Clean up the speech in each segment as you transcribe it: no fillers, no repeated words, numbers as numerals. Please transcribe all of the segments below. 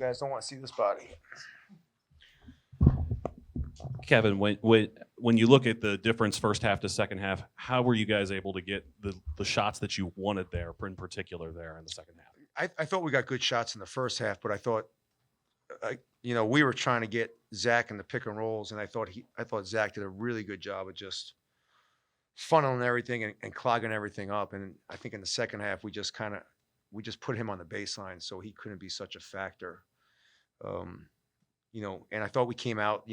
guys don't want to see this body. Kevin, when you look at the difference first half to second half, how were you guys able to get the shots that you wanted there, in particular there in the second half? I thought we got good shots in the first half, but I thought, we were trying to get Zach in the pick and rolls, and I thought Zach did a really good job of just funneling everything and clogging everything up. And I think in the second half, we just put him on the baseline so he couldn't be such a factor. And I thought we came out,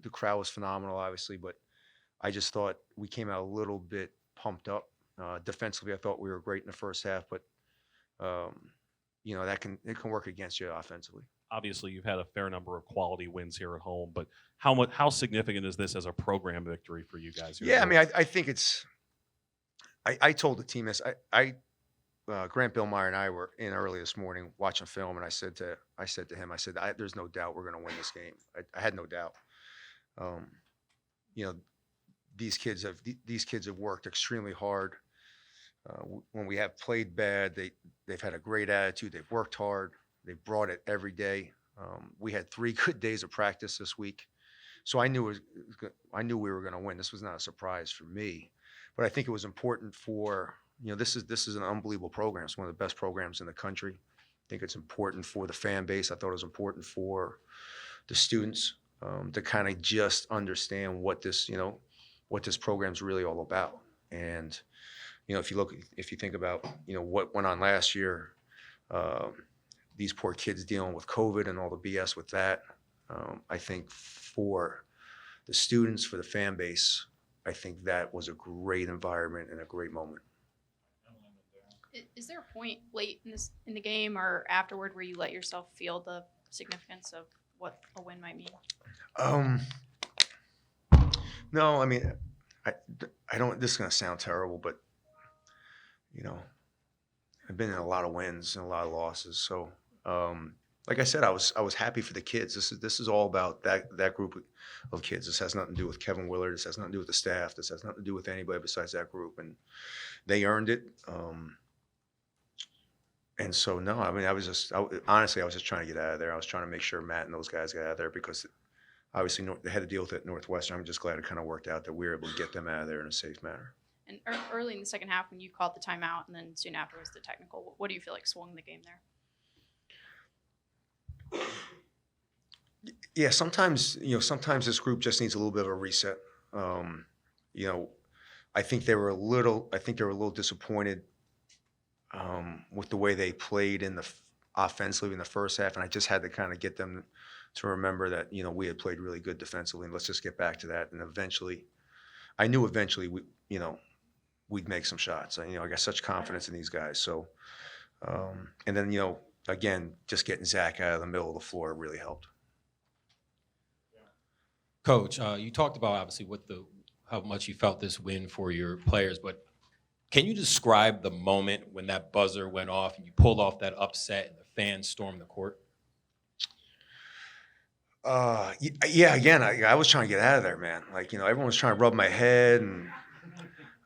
the crowd was phenomenal, obviously, but I just thought we came out a little bit pumped up. Defensively, I thought we were great in the first half, but it can work against you offensively. Obviously, you've had a fair number of quality wins here at home, but how significant is this as a program victory for you guys? Yeah, I mean, I think it's. I told the team this. Grant Billmeyer and I were in early this morning watching film, and I said to him, there's no doubt we're going to win this game. I had no doubt. These kids have worked extremely hard. When we have played bad, they've had a great attitude. They've worked hard. They've brought it every day. We had 3 good days of practice this week, so I knew we were going to win. This was not a surprise for me, but I think it was important for this is an unbelievable program. It's one of the best programs in the country. I think it's important for the fan base. I thought it was important for the students to kind of just understand what this program's really all about. And if you think about what went on last year, these poor kids dealing with COVID and all the BS with that. I think for the students, for the fan base, I think that was a great environment and a great moment. Is there a point late in the game or afterward where you let yourself feel the significance of what a win might mean? No, I mean, I don't. This is gonna sound terrible, but I've been in a lot of wins and a lot of losses. So, like I said, I was happy for the kids. This is all about that group of kids. This has nothing to do with Kevin Willard. This has nothing to do with the staff. This has nothing to do with anybody besides that group, and they earned it. And so, no, I mean, honestly, I was just trying to get out of there. I was trying to make sure Matt and those guys got out of there because obviously they had to deal with it at Northwestern. I'm just glad it kind of worked out that we were able to get them out of there in a safe manner. And early in the second half when you called the timeout and then soon after was the technical, what do you feel like swung the game there? Yeah, sometimes this group just needs a little bit of a reset. I think they were a little disappointed with the way they played offensively in the first half, and I just had to kind of get them to remember that we had played really good defensively, and let's just get back to that. And I knew eventually we'd make some shots. I got such confidence in these guys. So, and then again, just getting Zach out of the middle of the floor really helped. Coach, you talked about obviously how much you felt this win for your players, but can you describe the moment when that buzzer went off and you pulled off that upset and the fans stormed the court? Yeah. Again, I was trying to get out of there, man. Everyone was trying to rub my head, and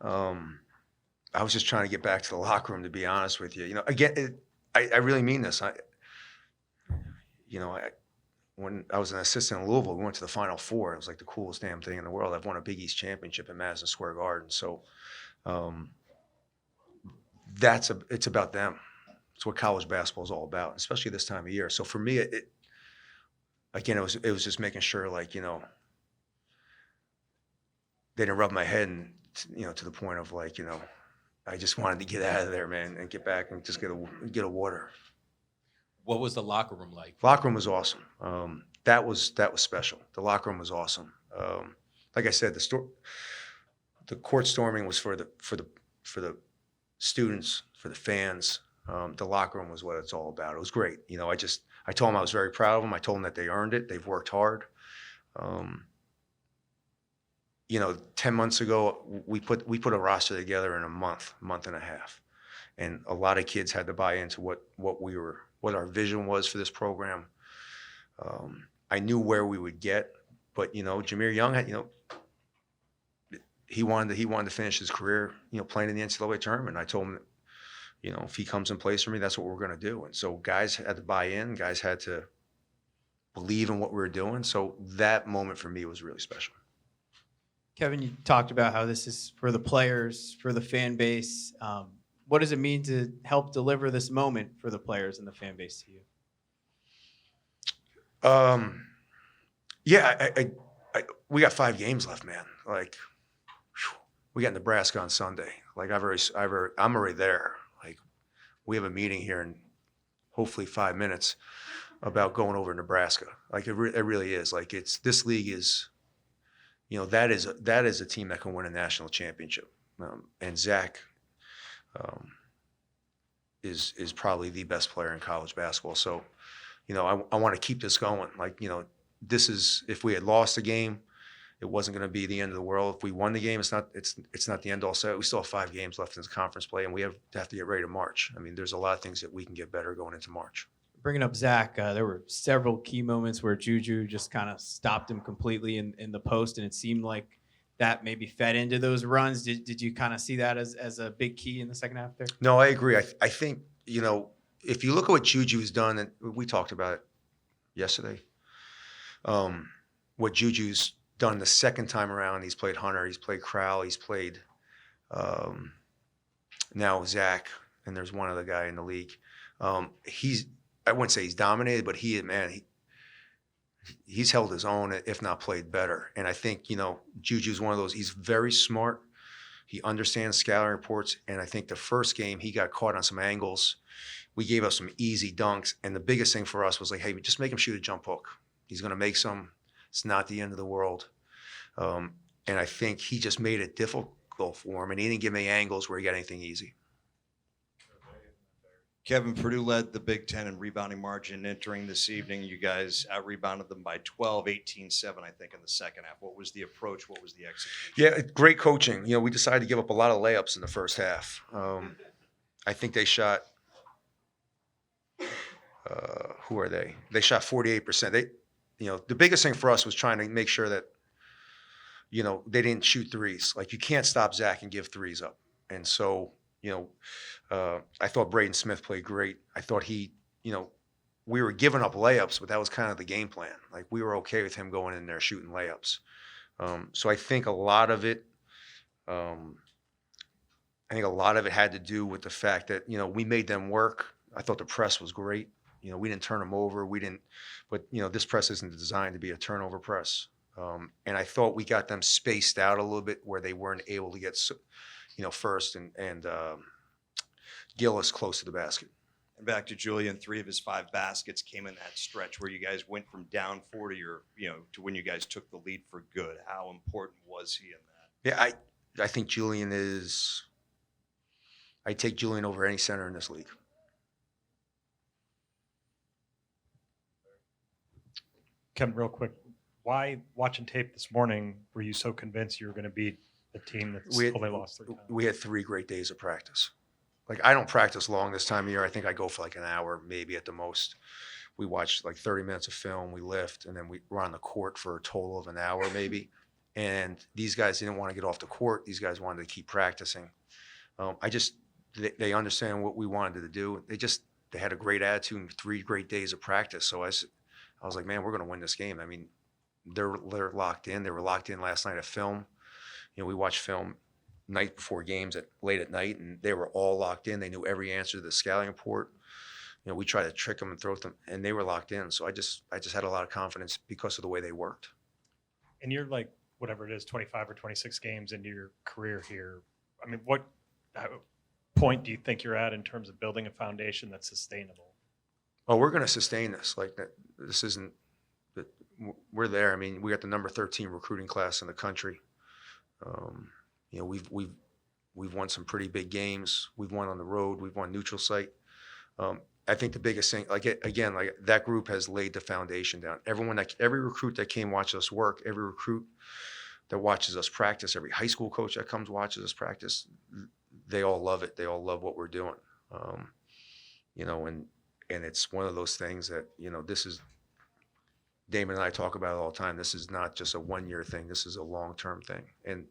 I was just trying to get back to the locker room. To be honest with you, again, I really mean this. When I was an assistant in Louisville, we went to the Final Four. It was like the coolest damn thing in the world. I've won a Big East championship in Madison Square Garden. So it's about them. It's what college basketball is all about, especially this time of year. So for me, it was just making sure they didn't rub my head and to the point of I just wanted to get out of there, man, and get back and just get a water. What was the locker room like? Locker room was awesome. That was special. The locker room was awesome. Like I said, the court storming was for the students, for the fans. The locker room was what it's all about. It was great. I told them I was very proud of them. I told them that they earned it. They've worked hard. 10 months ago, we put a roster together in a month and a half, and a lot of kids had to buy into what our vision was for this program. I knew where we would get, but Jameer Young had he wanted to finish his career playing in the NCAA tournament. I told him that, if he comes and plays for me, that's what we're going to do. And so guys had to buy in. Guys had to believe in what we were doing. So that moment for me was really special. Kevin, you talked about how this is for the players, for the fan base. What does it mean to help deliver this moment for the players and the fan base to you? Yeah, we got 5 games left, man. Like, whew, we got Nebraska on Sunday. Like, I'm already there. Like, we have a meeting here in hopefully 5 minutes about going over to Nebraska. Like, it really is. Like, this league is, you know, that is a team that can win a national championship. And Zach is probably the best player in college basketball. So, you know, I want to keep this going. Like, you know, this is, if we had lost a game, it wasn't going to be the end of the world. If we won the game, it's not the end all set. We still have 5 games left in the conference play, and we have to get ready to march. I mean, there's a lot of things that we can get better going into March. Bringing up Zach, there were several key moments where Juju just kind of stopped him completely in the post, and it seemed like that maybe fed into those runs. Did you kind of see that as a big key in the second half there? No, I agree. I think, you know, if you look at what Juju's done, and we talked about it yesterday, what Juju's done the second time around, he's played Hunter, he's played Crowell, he's played now Zach, and there's one other guy in the league. I wouldn't say he's dominated, but he's held his own, if not played better. And I think, you know, Juju's one of those, he's very smart. He understands scouting reports. And I think the first game he got caught on some angles. We gave up some easy dunks. And the biggest thing for us was like, hey, just make him shoot a jump hook. He's going to make some. It's not the end of the world. And I think he just made it difficult for him. And he didn't give me angles where he got anything easy. Kevin, Purdue led the Big Ten in rebounding margin entering this evening. You guys out-rebounded them by 12, 18-7, I think, in the second half. What was the approach? What was the execution? Yeah, great coaching. You know, we decided to give up a lot of layups in the first half. I think they shot, who are they? They shot 48%. You know, the biggest thing for us was trying to make sure that, you know, they didn't shoot threes. Like, you can't stop Zach and give threes up. And so, you know, I thought Braden Smith played great. I thought you know, we were giving up layups, but that was kind of the game plan. Like, we were okay with him going in there shooting layups. So I think a lot of it had to do with the fact that, you know, we made them work. I thought the press was great. You know, we didn't turn them over. But, you know, this press isn't designed to be a turnover press. And I thought we got them spaced out a little bit where they weren't able to get, you know, first and Gillis close to the basket. And back to Julian, 3 of his 5 baskets came in that stretch where you guys went from down 40 to when you guys took the lead for good. How important was he in that? Yeah, I think Julian I'd take Julian over any center in this league. Kevin, real quick, why watching tape this morning were you so convinced you were going to beat the team that's only lost 3 times? We had 3 great days of practice. Like, I don't practice long this time of year. I think I go for like an hour, maybe at the most. We watch like 30 minutes of film, we lift, and then we're on the court for a total of an hour maybe. And these guys didn't want to get off the court. These guys wanted to keep practicing. They understand what we wanted to do. They had a great attitude and 3 great days of practice. So I was like, man, we're going to win this game. I mean, they're locked in. They were locked in last night at film. You know, we watched film night before games late at night, and they were all locked in. They knew every answer to the scouting report. You know, we tried to trick them and throw them, and they were locked in. So I just had a lot of confidence because of the way they worked. And you're like, whatever it is, 25 or 26 games into your career here. I mean, what point do you think you're at in terms of building a foundation that's sustainable? Oh, we're going to sustain this. Like, that. This isn't that we're there. I mean, we got the number 13 recruiting class in the country. You know, we've won some pretty big games. We've won on the road. We've won neutral site. I think the biggest thing, like that group has laid the foundation down. Every recruit that came watches us work, every recruit that watches us practice, every high school coach that comes watches us practice, they all love it. They all love what we're doing. You know, and it's one of those things that, you know, this is, Damon and I talk about it all the time. This is not just a 1-year thing. This is a long-term thing. And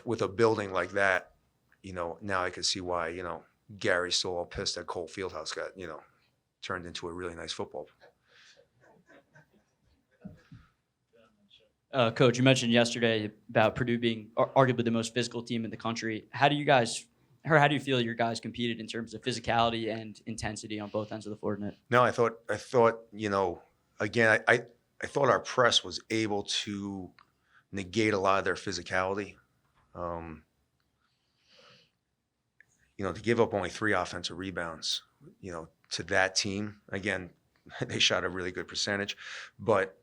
with a building like that, you know, now I can see why, you know, Gary's still all pissed that Cole Fieldhouse got, you know, turned into a really nice football. Coach, you mentioned yesterday about Purdue being arguably the most physical team in the country. How do you feel your guys competed in terms of physicality and intensity on both ends of the floor net? No, I thought, again, I thought our press was able to negate a lot of their physicality. To give up only 3 offensive rebounds, to that team, again, they shot a really good percentage, but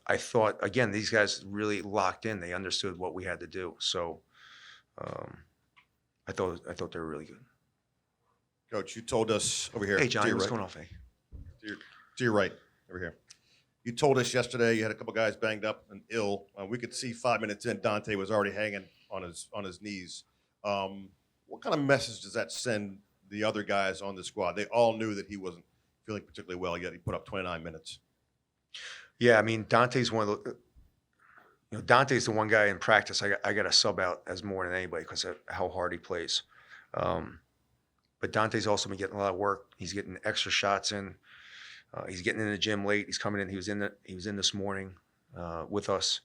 I thought, again, these guys really locked in. They understood what we had to do. So I thought they were really good. Coach, you told us over here. Hey, Johnny, to your what's right, going on, Faye? to your right, over here. You told us yesterday you had a couple guys banged up and ill. We could see 5 minutes in, Dante was already hanging on his knees. What kind of message does that send the other guys on the squad? They all knew that he wasn't feeling particularly well, yet he put up 29 minutes. Yeah, I mean, Dante's one of the, Dante's the one guy in practice I got to sub out as more than anybody because of how hard he plays. But Dante's also been getting a lot of work. He's getting extra shots in. He's getting in the gym late. He's coming in. He was in this morning with us.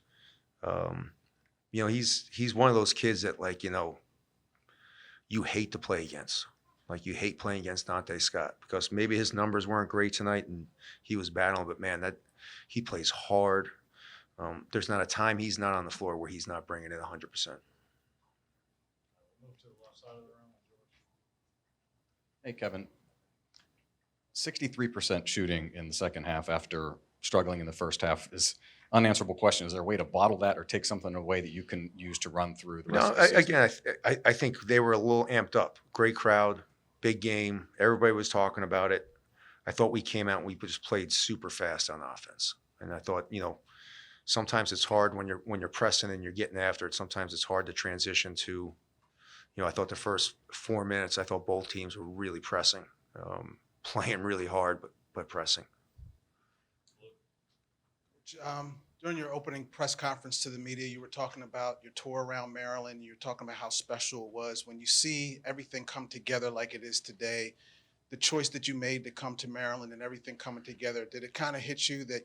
He's one of those kids that you hate to play against. Like you hate playing against Dante Scott because maybe his numbers weren't great tonight and he was battling, but man, he plays hard. There's not a time he's not on the floor where he's not bringing it 100%. Hey, Kevin. 63% shooting in the second half after struggling in the first half is unanswerable question. Is there a way to bottle that or take something away that you can use to run through the rest of the season? Again, I think they were a little amped up. Great crowd, big game. Everybody was talking about it. I thought we came out and we just played super fast on offense. And I thought, sometimes it's hard when you're pressing and you're getting after it. Sometimes it's hard to transition to, I thought the first 4 minutes, I thought both teams were really pressing, playing really hard, but pressing. During your opening press conference to the media, you were talking about your tour around Maryland. You were talking about how special it was. When you see everything come together like it is today, the choice that you made to come to Maryland and everything coming together, did it kind of hit you that,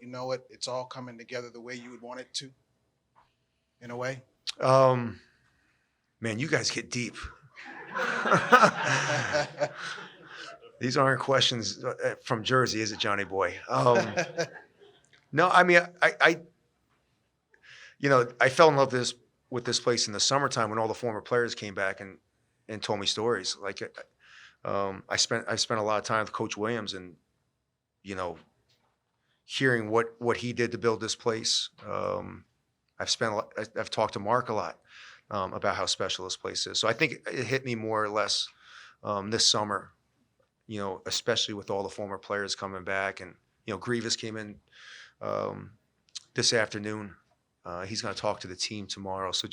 it's all coming together the way you would want it to, in a way? Man, you guys get deep. These aren't questions from Jersey, is it, Johnny boy? No, I mean, I fell in love with this place in the summertime when all the former players came back and told me stories. I spent a lot of time with Coach Williams and, hearing what he did to build this place. I've talked to Mark a lot about how special this place is. So I think it hit me more or less this summer, especially with all the former players coming back. And, Grievous came in this afternoon. He's going to talk to the team tomorrow. So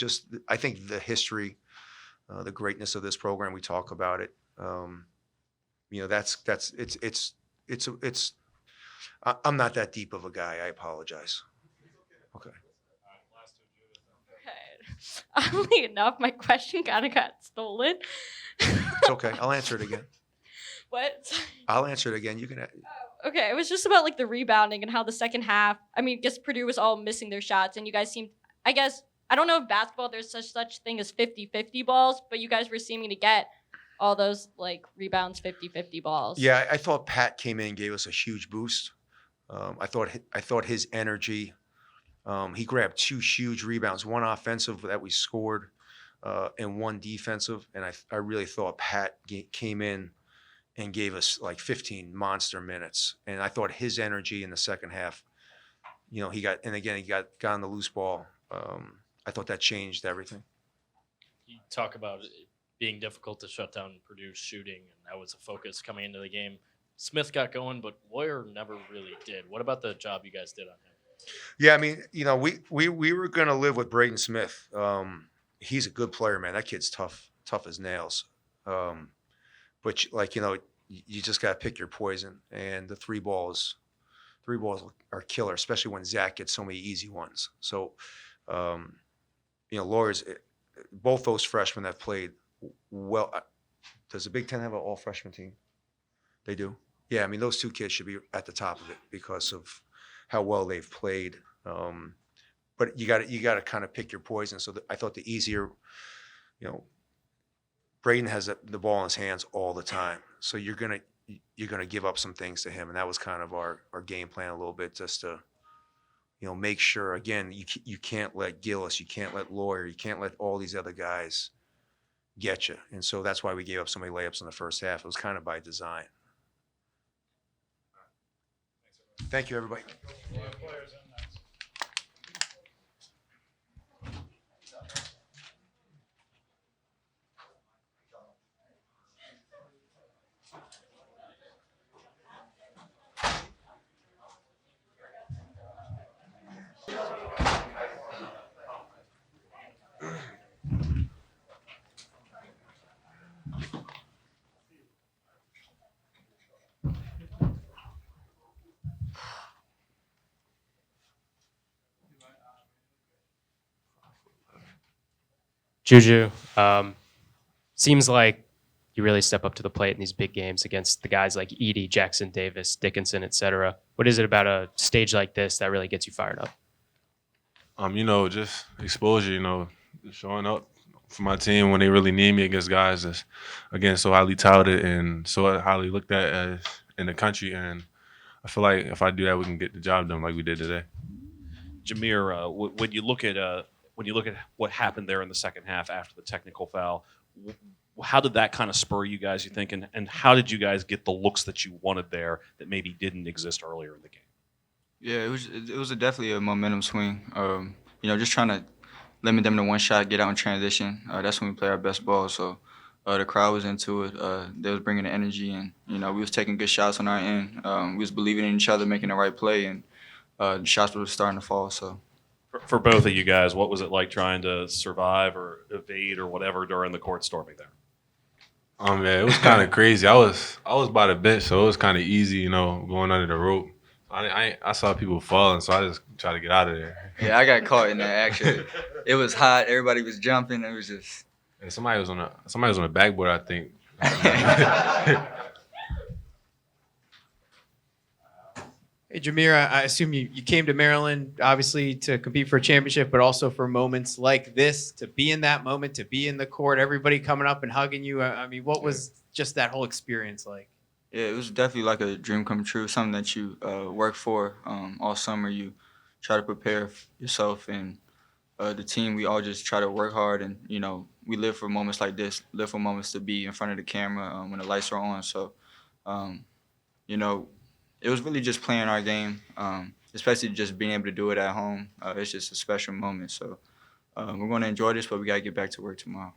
I think the history, the greatness of this program, we talk about it. I'm not that deep of a guy. I apologize. Okay. Oddly enough, my question kind of got stolen. It's okay. I'll answer it again. What? I'll answer it again. You can. Okay, it was just about the rebounding and how the second half. I mean, I guess Purdue was all missing their shots, and you guys seemed. I guess I don't know if basketball there's such thing as 50-50 balls, but you guys were seeming to get all those rebounds 50-50 balls. Yeah, I thought Pat came in and gave us a huge boost. I thought his energy. He grabbed 2 huge rebounds, one offensive that we scored, and one defensive. And I really thought Pat came in and gave us 15 monster minutes. And I thought his energy in the second half, he got on the loose ball. I thought that changed everything. You talk about it being difficult to shut down Purdue's shooting, and that was a focus coming into the game. Smith got going, but Boyer never really did. What about the job you guys did on him? Yeah, I mean, we were going to live with Braden Smith. He's a good player, man. That kid's tough as nails. But you just got to pick your poison. And the three balls are killer, especially when Zach gets so many easy ones. So, Lawyers, both those freshmen have played well. Does the Big Ten have an all freshman team? They do. Yeah, I mean, those 2 kids should be at the top of it because of how well they've played. but you got to kind of pick your poison. So I thought the easier, Braden has the ball in his hands all the time, so you're gonna give up some things to him, and that was kind of our game plan a little bit, just to make sure, again, you can't let Gillis, you can't let Lawyer, you can't let all these other guys get you, and so that's why we gave up so many layups in the first half. It was kind of by design. Thank you, everybody. Juju, seems like you really step up to the plate in these big games against the guys like Edie, Jackson Davis, Dickinson, etc. What is it about a stage like this that really gets you fired up? Just exposure, showing up for my team when they really need me against guys that's, again, so highly touted and so highly looked at as in the country. And I feel like if I do that, we can get the job done like we did today. Jameer, when you look at what happened there in the second half after the technical foul, how did that kind of spur you guys, you think, and how did you guys get the looks that you wanted there that maybe didn't exist earlier in the game? Yeah, it was definitely a momentum swing. Just trying to limit them to one shot, get out in transition. That's when we play our best ball. So the crowd was into it. They was bringing the energy, and we was taking good shots on our end. We was believing in each other, making the right play, and the shots were starting to fall. So. For both of you guys, what was it like trying to survive or evade or whatever during the court storming there? Man, it was kind of crazy. I was by the bench, so it was kind of easy, going under the rope. I saw people falling, so I just tried to get out of there. Yeah, I got caught in that actually. It was hot. Everybody was jumping. It was just. And somebody was on a backboard, I think. Hey, Jameer, I assume you came to Maryland, obviously, to compete for a championship, but also for moments like this, to be in that moment, to be in the court, everybody coming up and hugging you. I mean, what was just that whole experience like? Yeah, it was definitely like a dream come true, something that you work for all summer. You try to prepare yourself, and the team, we all just try to work hard, and, we live for moments like this, live for moments to be in front of the camera when the lights are on. So, it was really just playing our game, especially just being able to do it at home. It's just a special moment. So we're going to enjoy this, but we got to get back to work tomorrow.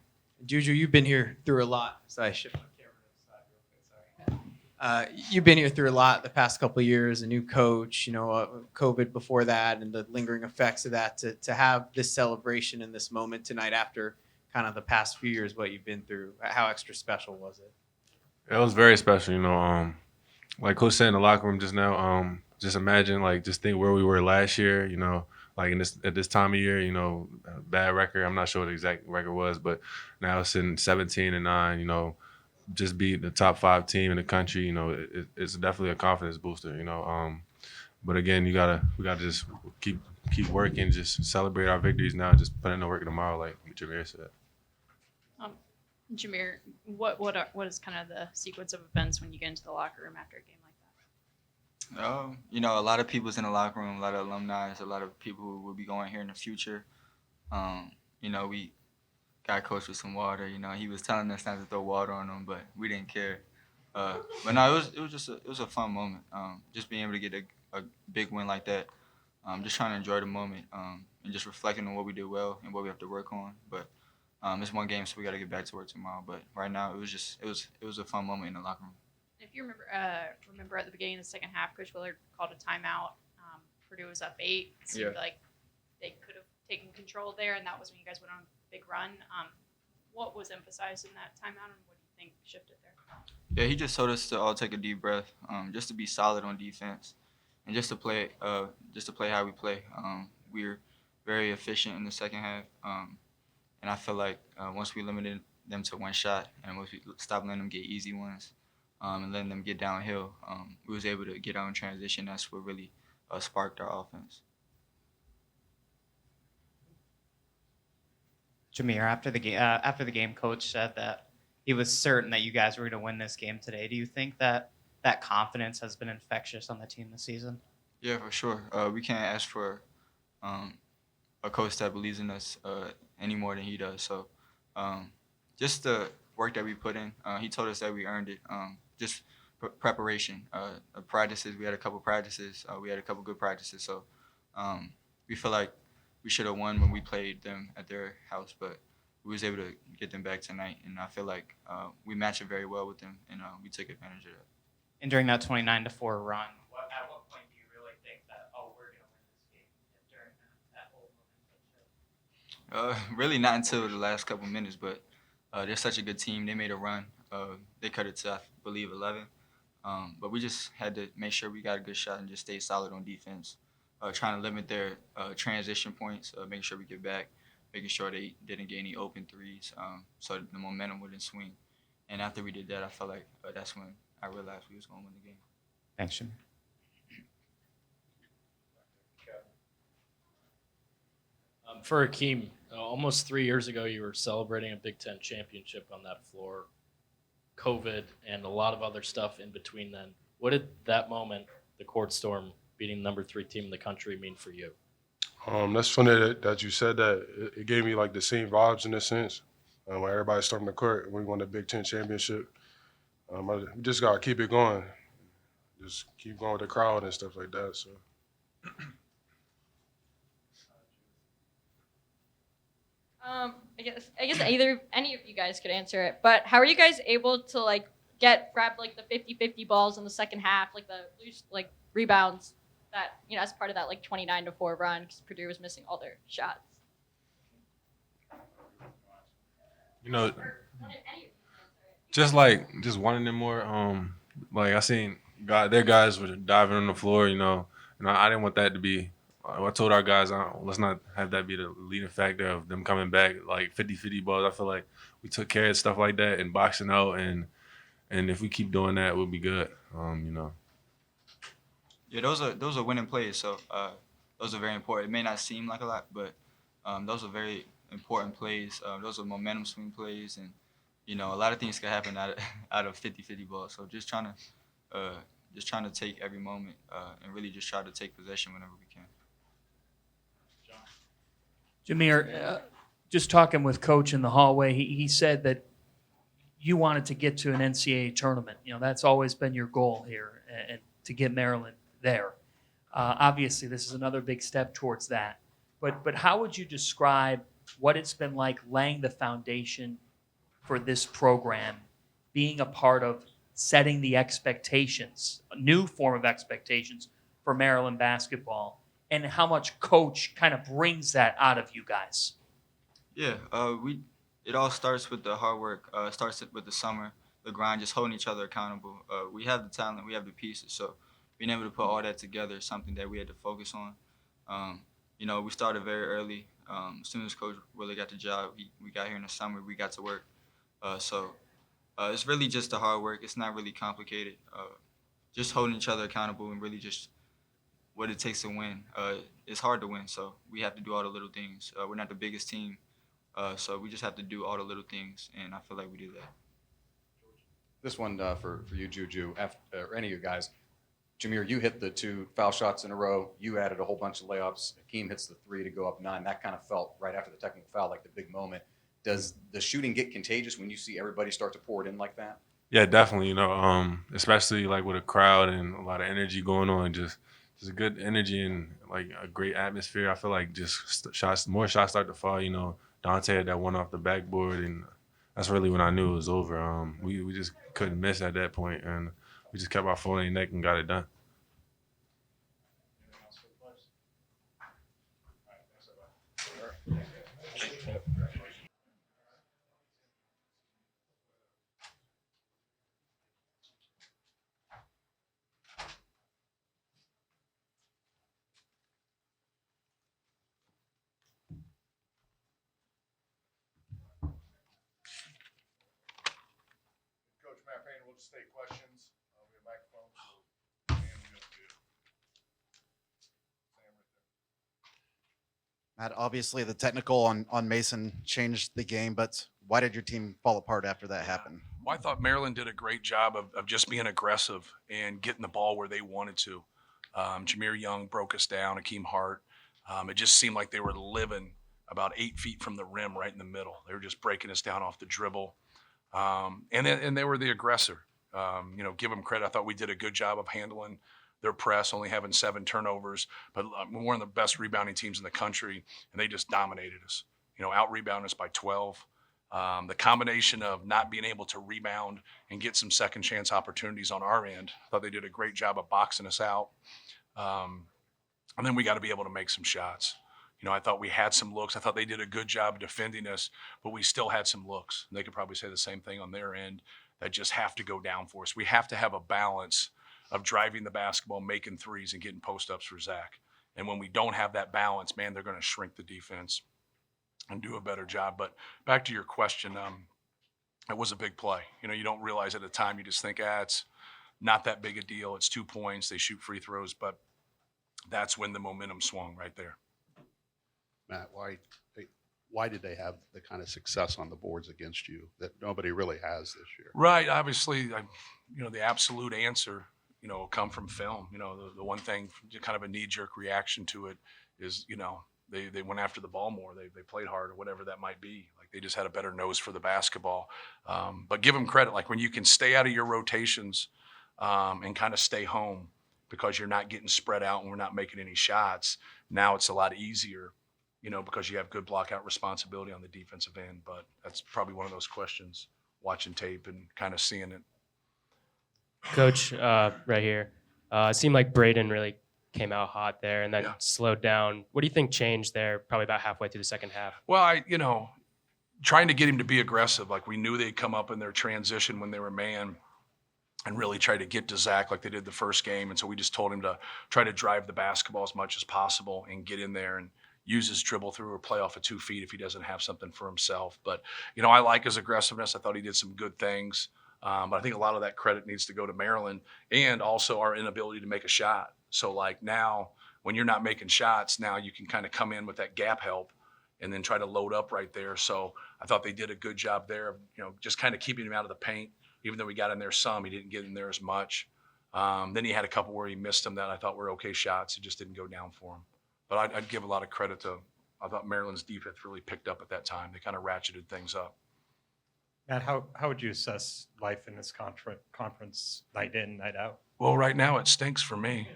Juju, you've been here through a lot. Sorry, I shift my camera to the side real quick. Sorry. You've been here through a lot the past couple of years, a new coach, COVID before that, and the lingering effects of that. To have this celebration in this moment tonight after kind of the past few years, what you've been through, how extra special was it? It was very special, like Coach said in the locker room just now, just imagine, just think where we were last year, at this time of year, bad record. I'm not sure what the exact record was, but now it's in 17-9, just be the top 5 team in the country, it's definitely a confidence booster, But again, we gotta just keep working, just celebrate our victories now, just put in the work tomorrow, like Jameer said. Jameer, what is kind of the sequence of events when you get into the locker room after a game like that? A lot of people's in the locker room, a lot of alumni, a lot of people who will be going here in the future. We got coached with some water. He was telling us not to throw water on them, but we didn't care. But no, it was a fun moment. Just being able to get a big win like that. Just trying to enjoy the moment and just reflecting on what we did well and what we have to work on. But it's one game, so we got to get back to work tomorrow. But right now, it was a fun moment in the locker room. If you remember at the beginning of the second half, Coach Willard called a timeout. Purdue was up 8. It seemed like they could have taken control there, and that was when you guys went on a big run. What was emphasized in that timeout, and what do you think shifted there? Yeah, he just told us to all take a deep breath, just to be solid on defense, and just to play how we play. We were very efficient in the second half, and I feel like once we limited them to one shot, and once we stopped letting them get easy ones, and letting them get downhill, we was able to get out in transition. That's what really sparked our offense. Jameer, after the game, coach said that he was certain that you guys were going to win this game today. Do you think that that confidence has been infectious on the team this season? Yeah, for sure. We can't ask for a coach that believes in us any more than he does. So just the work that we put in, he told us that we earned it. Just preparation, practices. We had a couple practices. We had a couple good practices. So we feel like we should have won when we played them at their house, but we was able to get them back tonight. And I feel like we matched it very well with them, and we took advantage of that. And during that 29-4 run, at what point do you really think that, oh, we're going to win this game during that whole moment? Really not until the last couple minutes, but they're such a good team. They made a run. They cut it to, I believe, 11. But we just had to make sure we got a good shot and just stay solid on defense, trying to limit their transition points, making sure we get back, making sure they didn't get any open threes, so the momentum wouldn't swing. And after we did that, I felt like that's when I realized we was going to win the game. Thanks, Jim. For Akeem, almost 3 years ago, you were celebrating a Big Ten championship on that floor. COVID and a lot of other stuff in between then. What did that moment, the court storm, beating the number 3 team in the country, mean for you? That's funny that you said that. It gave me like the same vibes in a sense. When everybody stormed the court and we won the Big Ten championship. We just gotta keep it going. Just keep going with the crowd and stuff like that. So. I guess any of you guys could answer it, but how are you guys able to like grab like the 50-50 balls in the second half, like the loose like rebounds that, you know, as part of that like 29-4 run because Purdue was missing all their shots? You know, just wanting them more. Like I seen their guys were diving on the floor. You know, and I didn't want that to be. I told our guys, let's not have that be the leading factor of them coming back like 50-50 balls. I feel like we took care of stuff like that and boxing out, and if we keep doing that, we'll be good. You know. Yeah, those are winning plays. So those are very important. It may not seem like a lot, but those are very important plays. Those are momentum swing plays, and you know a lot of things can happen out of 50-50 balls. So just trying to take every moment and really just try to take possession whenever we can. Jameer, just talking with Coach in the hallway, he said that you wanted to get to an NCAA tournament. You know, that's always been your goal here, and to get Maryland there. Obviously, this is another big step towards that. But how would you describe what it's been like laying the foundation for this program, being a part of setting the expectations, a new form of expectations for Maryland basketball, and how much Coach kind of brings that out of you guys? Yeah, it all starts with the hard work. It starts with the summer, the grind, just holding each other accountable. We have the talent, we have the pieces, so being able to put all that together is something that we had to focus on. You know, we started very early. As soon as Coach Willard got the job, we got here in the summer, we got to work. So it's really just the hard work. It's not really complicated. Just holding each other accountable and really just what it takes to win. It's hard to win, so we have to do all the little things. We're not the biggest team, so we just have to do all the little things, and I feel like we do that. This one for you, Juju, or any of you guys. Jameer, you hit the 2 foul shots in a row. You added a whole bunch of layups. Akeem hits the 3 to go up 9. That kind of felt right after the technical foul like the big moment. Does the shooting get contagious when you see everybody start to pour it in like that? Yeah, definitely. You know, especially like with a crowd and a lot of energy going on, just a good energy and like a great atmosphere. I feel like just more shots start to fall. You know, Dante had that one off the backboard, and that's really when I knew it was over. We just couldn't miss at that point, and we just kept our foot on their neck and got it done. Coach Matt Payne, we'll just take questions. We have microphones. Matt, obviously the technical on Mason changed the game, but why did your team fall apart after that happened? Well, I thought Maryland did a great job of just being aggressive and getting the ball where they wanted to. Jameer Young broke us down, Akeem Hart. It just seemed like they were living about 8 feet from the rim right in the middle. They were just breaking us down off the dribble. And they were the aggressor. Give them credit. I thought we did a good job of handling their press, only having 7 turnovers. But we're one of the best rebounding teams in the country, and they just dominated us. Out-rebounded us by 12. The combination of not being able to rebound and get some second chance opportunities on our end, I thought they did a great job of boxing us out. And then we got to be able to make some shots. I thought we had some looks. I thought they did a good job defending us, but we still had some looks. And they could probably say the same thing on their end that just have to go down for us. We have to have a balance of driving the basketball, making threes, and getting post-ups for Zach. And when we don't have that balance, man, they're going to shrink the defense and do a better job. But back to your question, it was a big play. You don't realize at the time. You just think, it's not that big a deal. It's 2 points. They shoot free throws. But that's when the momentum swung right there. Matt, why did they have the kind of success on the boards against you that nobody really has this year? Right. Obviously, the absolute answer, will come from film. The one thing, kind of a knee-jerk reaction to it is, they went after the ball more. They played hard or whatever that might be. Like they just had a better nose for the basketball. But give them credit. Like when you can stay out of your rotations and kind of stay home because you're not getting spread out and we're not making any shots, now it's a lot easier. Because you have good block-out responsibility on the defensive end. But that's probably one of those questions, watching tape and kind of seeing it. Coach, right here, it seemed like Braden really came out hot there and then slowed down. What do you think changed there probably about halfway through the second half? Well, trying to get him to be aggressive. Like we knew they'd come up in their transition when they were man and really try to get to Zach like they did the first game. And so we just told him to try to drive the basketball as much as possible and get in there and use his dribble through or play off of 2 feet if he doesn't have something for himself. But, I like his aggressiveness. I thought he did some good things. But I think a lot of that credit needs to go to Maryland and also our inability to make a shot. So, like now, when you're not making shots, now you can kind of come in with that gap help and then try to load up right there. So I thought they did a good job there of, just kind of keeping him out of the paint. Even though he got in there some, he didn't get in there as much. Then he had a couple where he missed them that I thought were okay shots. It just didn't go down for him. But I'd give a lot of credit to, I thought Maryland's defense really picked up at that time. They kind of ratcheted things up. Matt, how would you assess life in this conference night in, night out? Well, right now it stinks for me.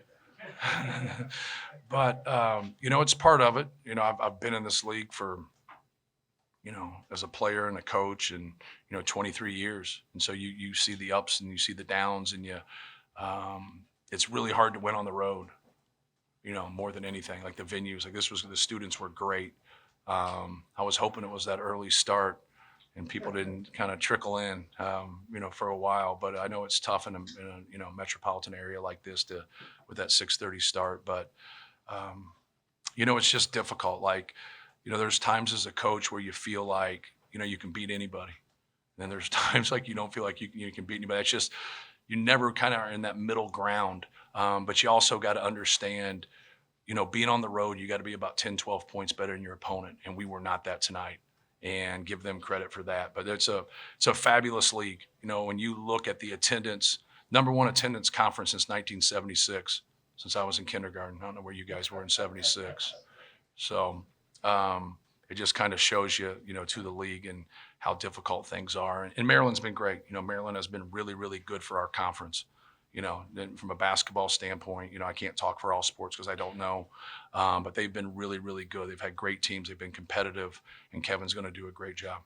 But, it's part of it. I've been in this league for, as a player and a coach and, 23 years. And so you see the ups and you see the downs and it's really hard to win on the road. More than anything, like the venues, like the students were great. I was hoping it was that early start and people didn't kind of trickle in, for a while, but I know it's tough in a metropolitan area like this with that 6:30 start, but, it's just difficult. Like, there's times as a coach where you feel like, you can beat anybody. And then there's times like you don't feel like you can beat anybody. It's just, you never kind of are in that middle ground. But you also got to understand, being on the road, you got to be about 10, 12 points better than your opponent. And we were not that tonight, and give them credit for that. But it's a fabulous league. When you look at the attendance, #1 attendance conference since 1976, since I was in kindergarten. I don't know where you guys were in 76. So it just kind of shows you, to the league and how difficult things are. And Maryland's been great. Maryland has been really, really good for our conference. Then from a basketball standpoint, I can't talk for all sports because I don't know, but they've been really, really good. They've had great teams. They've been competitive, and Kevin's going to do a great job.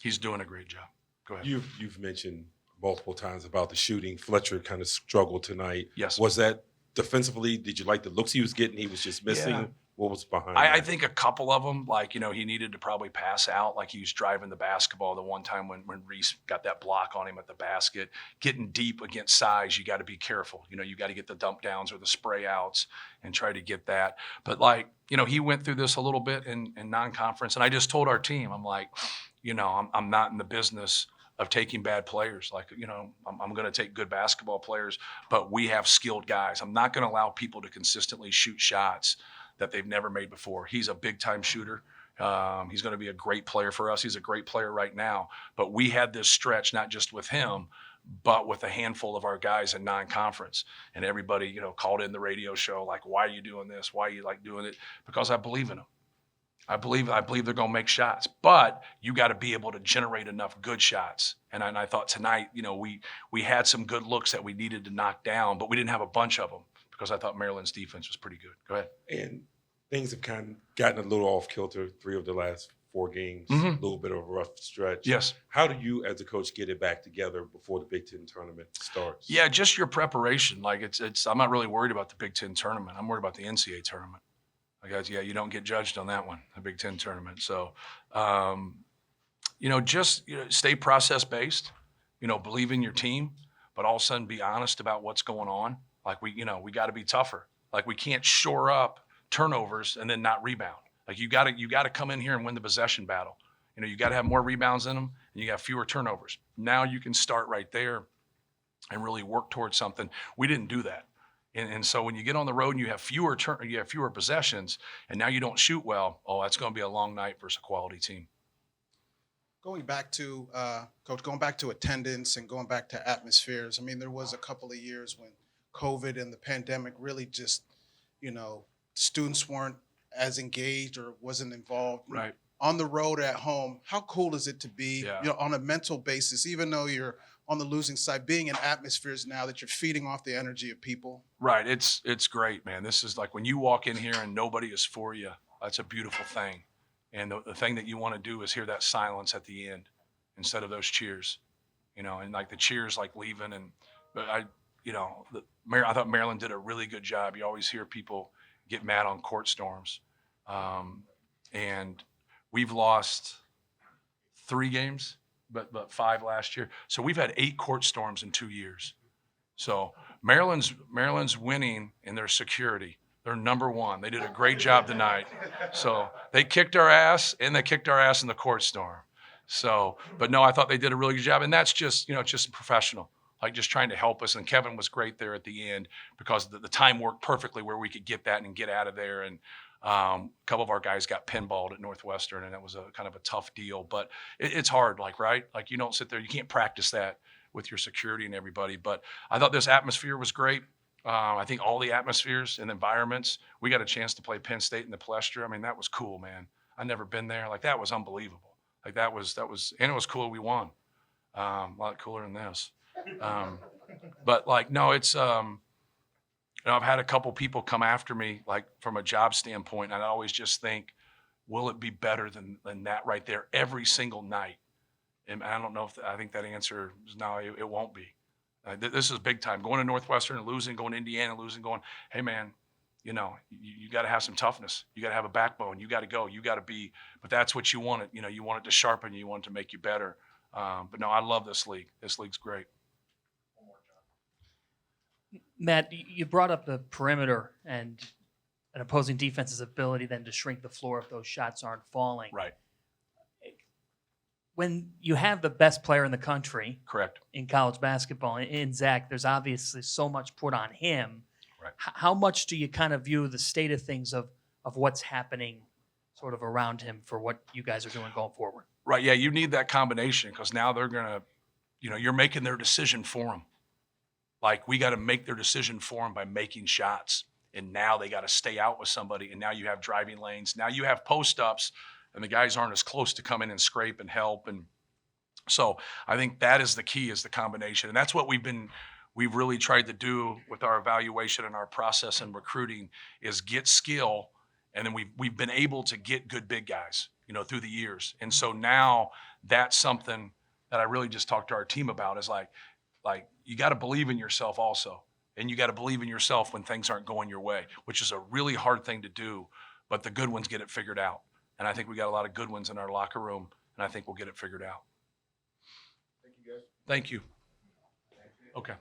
He's doing a great job. Go ahead. You've mentioned multiple times about the shooting. Fletcher kind of struggled tonight. Yes. Was that defensively? Did you like the looks he was getting? He was just missing. Yeah. What was behind I that? think a couple of them, like, he needed to probably pass out, like he was driving the basketball. The one time when Reese got that block on him at the basket, getting deep against size, you got to be careful. You got to get the dump downs or the spray outs and try to get that. But he went through this a little bit in non-conference. And I just told our team, I'm like, I'm not in the business of taking bad players. Like, I'm going to take good basketball players, but we have skilled guys. I'm not going to allow people to consistently shoot shots that they've never made before. He's a big-time shooter. He's going to be a great player for us. He's a great player right now. But we had this stretch, not just with him, but with a handful of our guys in non-conference. And everybody, you know, called in the radio show, like, why are you doing this? Why are you like doing it? Because I believe in them. I believe they're going to make shots, but you got to be able to generate enough good shots. And I thought tonight, you know, we had some good looks that we needed to knock down, but we didn't have a bunch of them because I thought Maryland's defense was pretty good. Go ahead. And things have kind of gotten a little off kilter 3 of the last 4 games, a little bit of a rough stretch. Yes. How do you, as a coach, get it back together before the Big Ten tournament starts? Yeah, just your preparation. Like it's I'm not really worried about the Big Ten tournament. I'm worried about the NCAA tournament. Like, yeah, you don't get judged on that one, the Big Ten tournament. So, you know, just stay process based. You know, believe in your team, but all of a sudden be honest about what's going on. Like we got to be tougher. Like we can't shore up turnovers and then not rebound. Like you got to come in here and win the possession battle. You know, you got to have more rebounds in them and you got fewer turnovers. Now you can start right there and really work towards something. We didn't do that. And so when you get on the road and you have fewer possessions and now you don't shoot well, that's going to be a long night versus a quality team. Going back to, Coach, going back to attendance and going back to atmospheres, I mean, there was a couple of years when COVID and the pandemic really just, you know, students weren't as engaged or wasn't involved. Right. On the road at home, how cool is it to be, Yeah. you know, on a mental basis, even though you're on the losing side, being in atmospheres now that you're feeding off the energy of people? Right. It's great, man. This is like when you walk in here and nobody is for you, that's a beautiful thing. And the thing that you want to do is hear that silence at the end instead of those cheers, you know, and like the cheers like leaving. But I thought Maryland did a really good job. You always hear people get mad on court storms. And we've lost 3 games, but 5 last year. So we've had 8 court storms in 2 years. So Maryland's winning in their security. They're number 1. They did a great job tonight. So they kicked our ass, and they kicked our ass in the court storm. So, but no, I thought they did a really good job. And that's just, you know, just professional, like just trying to help us. And Kevin was great there at the end because the time worked perfectly where we could get that and get out of there. And a couple of our guys got pinballed at Northwestern, and that was a kind of a tough deal. But it's hard, like, right? Like you don't sit there, you can't practice that with your security and everybody. But I thought this atmosphere was great. I think all the atmospheres and environments, we got a chance to play Penn State in the Palestra. I mean, that was cool, man. I'd never been there. Like that was unbelievable. Like that was, and it was cool. We won. A lot cooler than this. But like, no, it's, you know, I've had a couple people come after me, like from a job standpoint. And I always just think, will it be better than that right there every single night? And I don't know I think that answer is no, it won't be. This is big time. Going to Northwestern and losing, going to Indiana and losing, going, hey, man, you know, you got to have some toughness. You got to have a backbone. You got to go. You got to be. But that's what you want it. You know, you want it to sharpen you. You want it to make you better. But no, I love this league. This league's great. Matt, you brought up the perimeter and an opposing defense's ability then to shrink the floor if those shots aren't falling. Right. When you have the best player in the country, correct, in college basketball, in Zach, there's obviously so much put on him. Right. How much do you kind of view the state of things of what's happening sort of around him for what you guys are doing going forward? Right. Yeah, you need that combination because now they're going to, you know, you're making their decision for them. Like we got to make their decision for them by making shots. And now they got to stay out with somebody. And now you have driving lanes. Now you have post-ups. And the guys aren't as close to come in and scrape and help. And so I think that is the key, is the combination. And that's what we've really tried to do with our evaluation and our process and recruiting, is get skill. And then we've been able to get good big guys, you know, through the years. And so now that's something that I really just talked to our team about, is like you got to believe in yourself also. And you got to believe in yourself when things aren't going your way, which is a really hard thing to do, but the good ones get it figured out. And I think we got a lot of good ones in our locker room, and I think we'll get it figured out. Thank you, guys. Thank you. Okay.